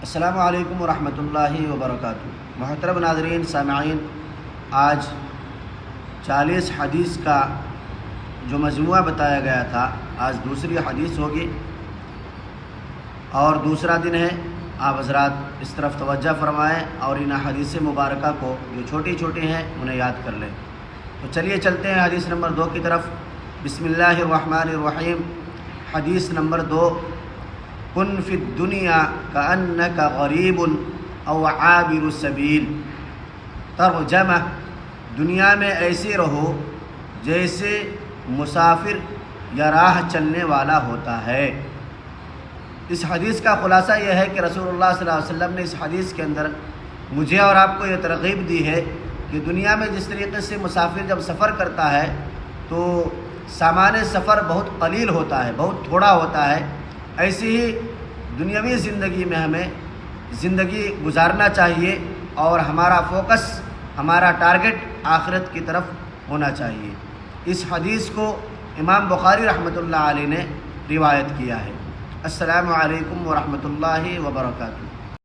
السلام علیکم ورحمۃ اللہ وبرکاتہ۔ محترم ناظرین سامعین، آج 40 حدیث کا جو مجموعہ بتایا گیا تھا، آج دوسری حدیث ہوگی اور دوسرا دن ہے۔ آپ حضرات اس طرف توجہ فرمائیں اور ان حدیث مبارکہ کو جو چھوٹی چھوٹی ہیں انہیں یاد کر لیں۔ تو چلیے چلتے ہیں حدیث نمبر 2 کی طرف۔ بسم اللہ الرحمن الرحیم۔ حدیث نمبر 2، کن فی الدنیا کأنک غریب او عابر السبیل۔ ترجمہ: دنیا میں ایسے رہو جیسے مسافر یا راہ چلنے والا ہوتا ہے۔ اس حدیث کا خلاصہ یہ ہے کہ رسول اللہ صلی اللہ علیہ وسلم نے اس حدیث کے اندر مجھے اور آپ کو یہ ترغیب دی ہے کہ دنیا میں جس طریقے سے مسافر جب سفر کرتا ہے تو سامان سفر بہت قلیل ہوتا ہے، بہت تھوڑا ہوتا ہے، ایسی ہی دنیاوی زندگی میں ہمیں زندگی گزارنا چاہیے اور ہمارا فوکس، ہمارا ٹارگٹ آخرت کی طرف ہونا چاہیے۔ اس حدیث کو امام بخاری رحمۃ اللہ علیہ نے روایت کیا ہے۔ السلام علیکم ورحمۃ اللہ وبرکاتہ۔